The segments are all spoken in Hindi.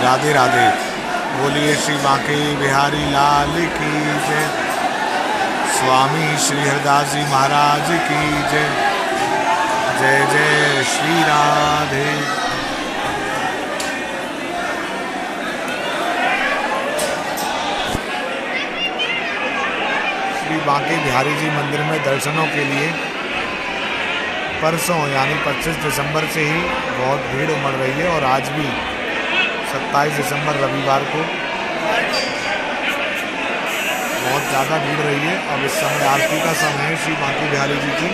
राधे राधे। बोलिए श्री बांके बिहारी लाल की जय। स्वामी श्री हरदास जी महाराज की जय। जय जय श्री राधे। श्री बांके बिहारी जी मंदिर में दर्शनों के लिए परसों यानी 25 दिसंबर से ही बहुत भीड़ उमड़ रही है और आज भी 27 दिसंबर रविवार को बहुत ज़्यादा भीड़ रही है। अब इस समय आरती का समय है श्री बांके बिहारी जी की।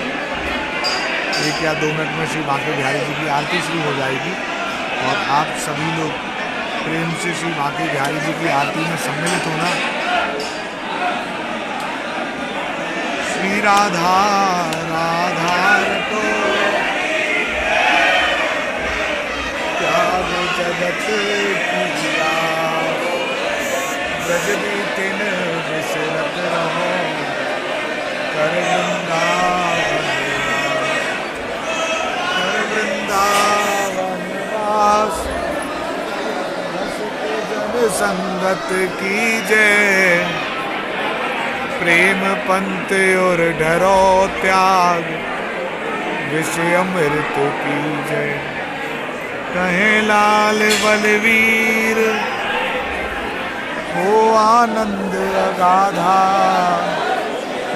1 या 2 मिनट में श्री बांके बिहारी जी की आरती शुरू हो जाएगी और आप सभी लोग प्रेम से श्री बांके बिहारी जी की आरती में सम्मिलित होना। श्री राधा राधा तो त्याग जगत किया, ब्रज बीतिन विसरत रहो, कर वृंदावन वास, जन संगत कीजय, प्रेम पंथ और डरो त्याग, विषय अमृत कीजय। कहे लाल बलवीर हो आनंद अगाधा,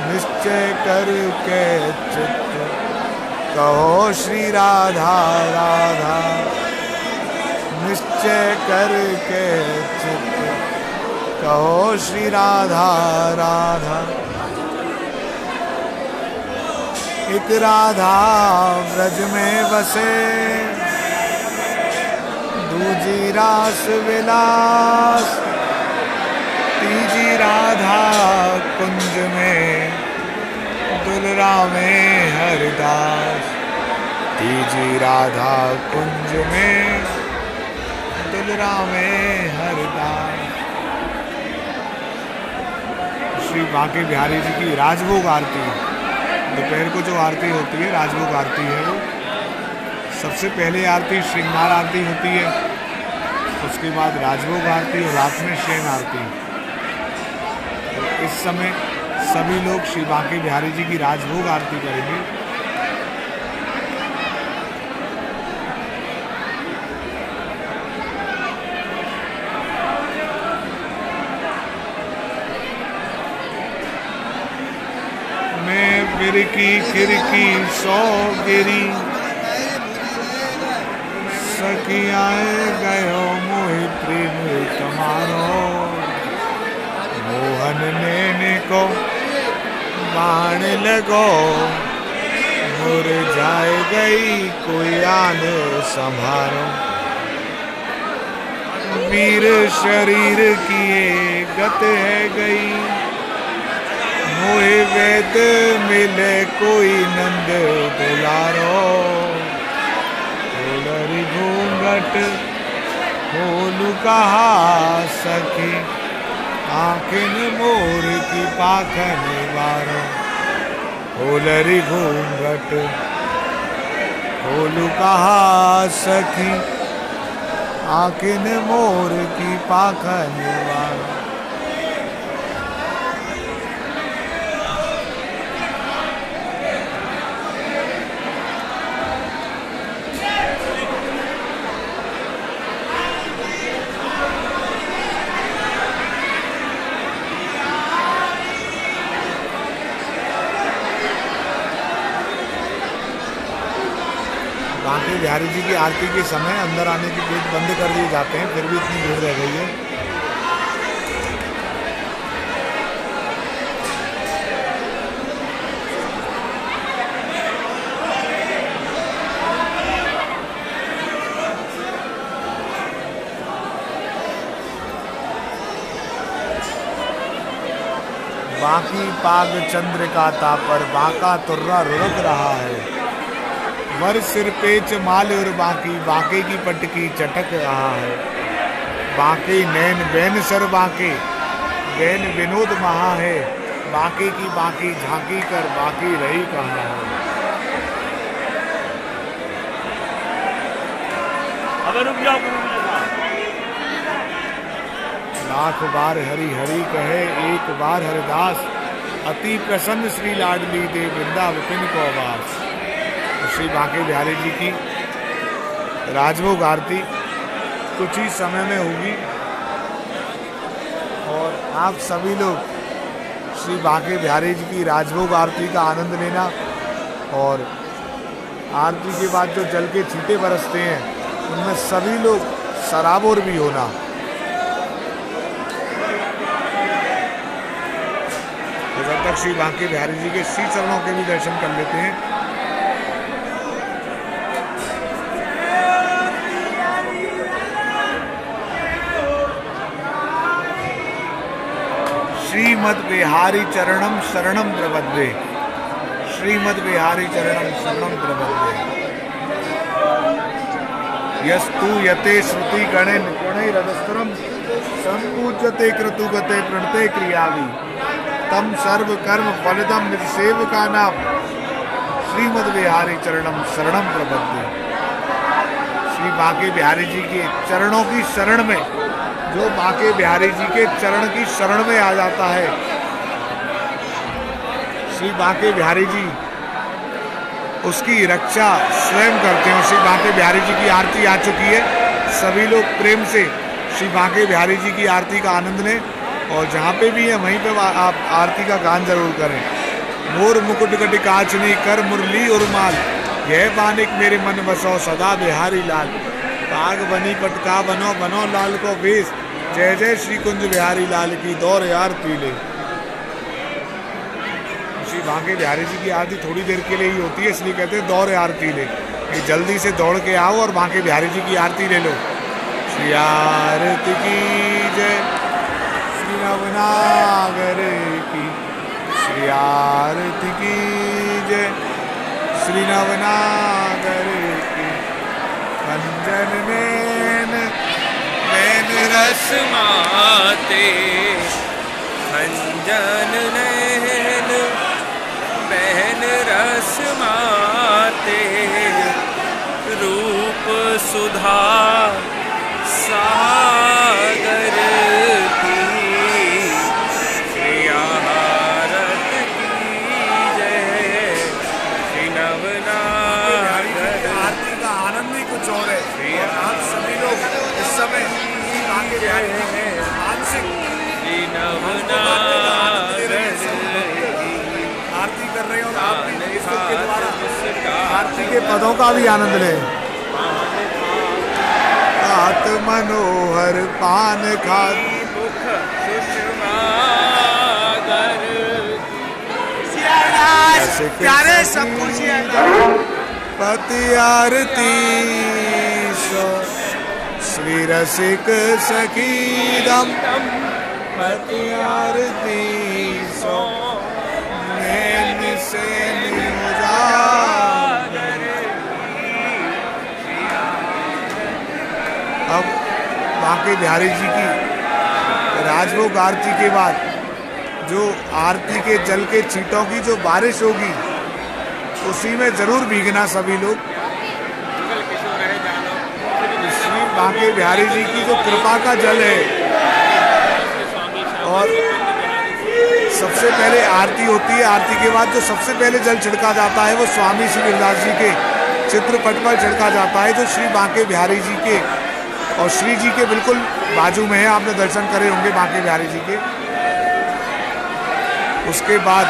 निश्चय करके चित्त कहो श्री राधा राधा, निश्चय करके चित्त कहो श्री राधा राधा। एक राधा ब्रज में बसे, दूजी रास विलास, तीजी राधा कुंज में दुलरा में हरदास, तीजी राधा कुंज में दुलरा में हरदास। श्री बांके बिहारी जी की राजभोग आरती, दोपहर को जो आरती होती है राजभोग आरती है, वो सबसे पहले आरती श्रृंगार आरती होती है, उसके बाद राजभोग आरती और रात में शयन आरती। तो इस समय सभी लोग श्री बांके बिहारी जी की राजभोग आरती करेंगे। मैं बिरकी खिड़की सौ गिरी, सखियाए गयो मोहि प्रेम तुम्हारो, मोहन नैन को बाण लगो, मुरझाए गई कोई आन संभारो। वीर शरीर किए गत है गई, मोहे वेद मिले कोई नंद दुलारो। खोलरी घूंघट खोलू कहा सखी, आँखिन मोर की पाखन वारो। खोलरी घूंघट खोलू कहा सखी, आँखिन मोर की पाखन वारो। बांके बिहारी जी की आरती के समय अंदर आने के गेट बंद कर दिए जाते हैं, फिर भी इतनी भीड़ रह गई है। बाकी पाग चंद्रिका ता पर बांका तुर्रा रुड़क रहा है, वर सिर पेच माल और बांकी, बांके की पटकी चटक रहा है। बांके नैन बैन सर बांके, बैन विनोद महा है, बांके की बांकी झांकी कर बांकी रही कहाँ है। अब रुक जाओ। लाख बार हरि हरि कहे एक बार हरिदास, अति प्रसन्न श्री लाडली दे वृंदा विपिन को आवास। श्री बांके बिहारी जी की राजभोग आरती कुछ ही समय में होगी और आप सभी लोग श्री बांके बिहारी जी की राजभोग आरती का आनंद लेना और आरती के बाद जो जल के छींटे बरसते हैं उनमें सभी लोग सराबोर भी होना। तो जब तक श्री बांके बिहारी जी के श्री चरणों के भी दर्शन कर लेते हैं। श्रीमद बिहारी चरणम शरणम प्रपद्ये, श्रीमद बिहारी चरणम शरणम प्रपद्ये। यस्तु यते श्रुति गणे निपुणे रदस्तरम संपूज्यते क्रतुगते प्रणते क्रियावि तम सर्व कर्म फलदम निज सेवका नाम श्रीमद बिहारी चरणम शरणम प्रपद्ये। श्री बांके बिहारी जी के चरणों की शरण में, जो बांके बिहारी जी के चरण की शरण में आ जाता है, श्री बांके बिहारी जी उसकी रक्षा स्वयं करते हैं। श्री बांके बिहारी जी की आरती आ चुकी है, सभी लोग प्रेम से श्री बांके बिहारी जी की आरती का आनंद लें और जहाँ पे भी है वहीं पे आप आरती का गान जरूर करें। मोर मुकुट कटि कांचनी कर मुरली उर्माल, यह बानिक मेरे मन बसो सदा बिहारी लाल। बाग बनी पटका बनो बनो लाल को वेश, जय जय श्री कुंज बिहारी लाल की दौर आरती ले। श्री बांके बिहारी जी की आरती थोड़ी देर के लिए ही होती है, इसलिए कहते हैं दौर आरती ले, कि जल्दी से दौड़ के आओ और बांके बिहारी जी की आरती ले लो। श्री आरती की जय, श्री नवनागर की, श्री आरती की जय, श्री नवनागर की। कंजन नैन नैन रस माते, कंजन नैन बहन रस माते, रूप सुधा सागर की, श्री आरत की जय, श्री नवनागर। आरती का आनंद ही कुछ और है। आप सभी लोग इस समय बांके बिहारी जी के मानसिक श्री नवनागर आरती कर रहे हैं और आप भी फेसबुक के द्वारा आरती के पदों का भी आनंद लें। खात मनोहर पान खात मुख सुषमा प्यारे सब कुछ पति आरती सो, श्री रसिक सखीदम पति आरती सो, नैन से अब बांके बिहारी जी की राजभोग आरती के बाद जो आरती के जल के छींटों की जो बारिश होगी उसी में जरूर भीगना सभी लोग। श्री बांके बिहारी जी की जो कृपा का जल है और सबसे पहले आरती होती है, आरती के बाद जो सबसे पहले जल छिड़का जाता है वो स्वामी श्री गिरिदास जी के चित्रपट पर छिड़का जाता है, जो श्री बांके बिहारी जी के और श्री जी के बिल्कुल बाजू में है। आपने दर्शन करे होंगे बांके बिहारी जी के। उसके बाद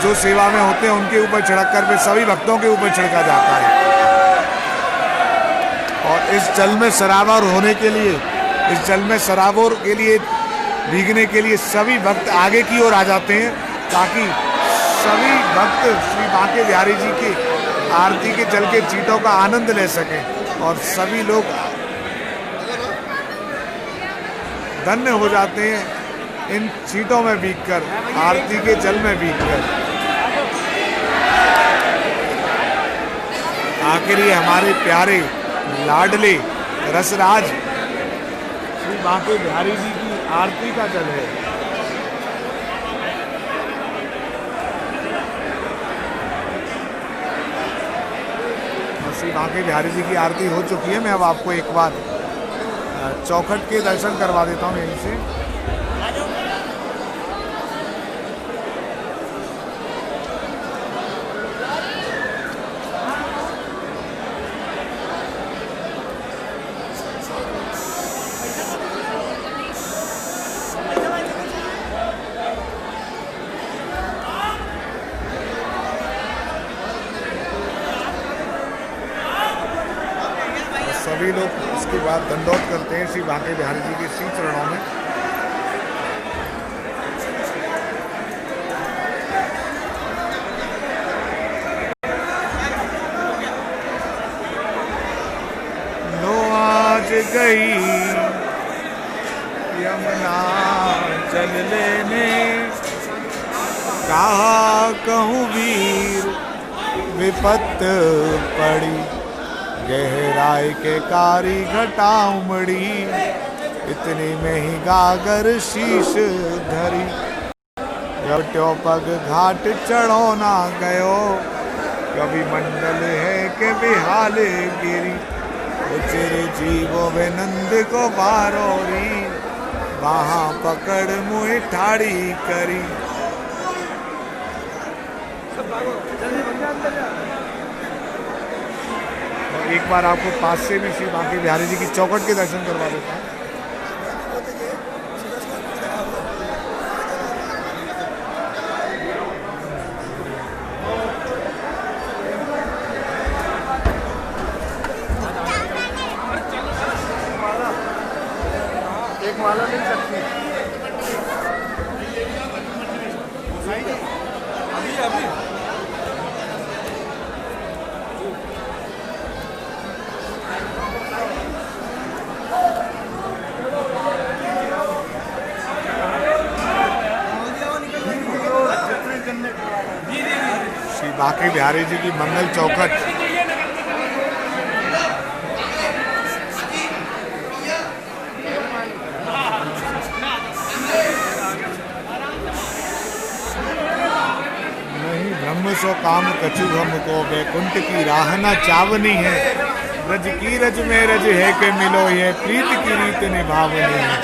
जो सेवा में होते हैं उनके ऊपर छिड़क कर फिर सभी भक्तों के ऊपर छिड़का जाता है। और इस जल में सराबोर होने के लिए, इस जल में सराबोर के लिए भीगने के लिए सभी भक्त आगे की ओर आ जाते हैं, ताकि सभी भक्त श्री बांके बिहारी जी की आरती के जल के छींटों का आनंद ले सकें और सभी लोग धन्य हो जाते हैं इन छींटों में भीगकर, आरती के जल में भीगकर। आखिर ये हमारे प्यारे लाडले रसराज श्री बांके बिहारी जी की आरती का जल है। और श्री बांके बिहारी जी की आरती हो चुकी है। मैं अब आपको एक बार चौखट के दर्शन करवा देता हूँ यहीं से। सभी लोग इसके बाद दंडोत करते हैं श्री बांके बिहारी जी के श्री चरणों में। लो आज गई यमुना जल लेने, कहा कहूँ वीर विपत पड़ी, गहराई के कारी घटा उमड़ी, इतनी में ही गागर शीश धरी, त्यो पग घाट चढ़ो ना गयो, कभी मंडल है के बिहाल गिरी, चिर जीवो वे नंद को बारोरी, वहाँ पकड़ मुँह ठाड़ी करी। एक बार आपको पास से भी श्री बांके बिहारी जी की चौखट के दर्शन करवा देता हूँ। एक माला मिल सकती है अभी श्री बांके बिहारी जी की मंगल चौखट। नहीं ब्रह्म सो काम कछु हमको, वैकुंठ की राह न चावनी है, रज की रज में रज है के मिलो, ये प्रीत की रीत निभावनी है,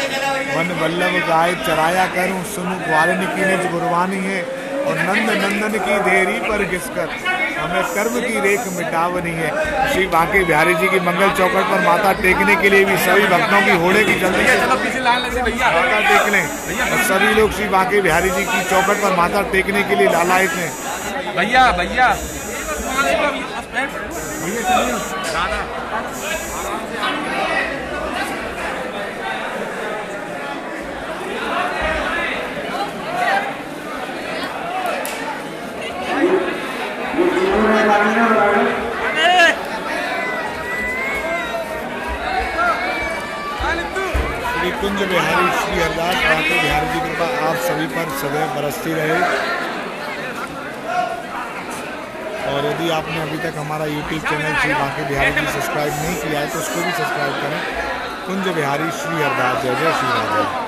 वन वल्लभ गाय चराया करूं, सुनु ग्वालिन की निज गुरबानी है, और नंद नंदन की देरी पर घिसकर हमें कर्म की रेख मिटावनी है। श्री बांके बिहारी जी की मंगल चौखट पर माथा टेकने के लिए भी सभी भक्तों की होड़े की जल्दी से माथा टेक लें। सभी लोग श्री बांके बिहारी जी की चौखट पर माथा टेकने के लिए लालायित हैं। भैया भैया श्री कुंज बिहारी श्री अरदास बांके बिहारी जी की कृपा आप सभी पर सदैव बरसती रहे। और यदि आपने अभी तक हमारा YouTube channel Shri Banke Bihari ji subscribe नहीं किया है तो उसको भी सब्सक्राइब करें। कुंज बिहारी श्री अरदास। जय जय श्री राधे।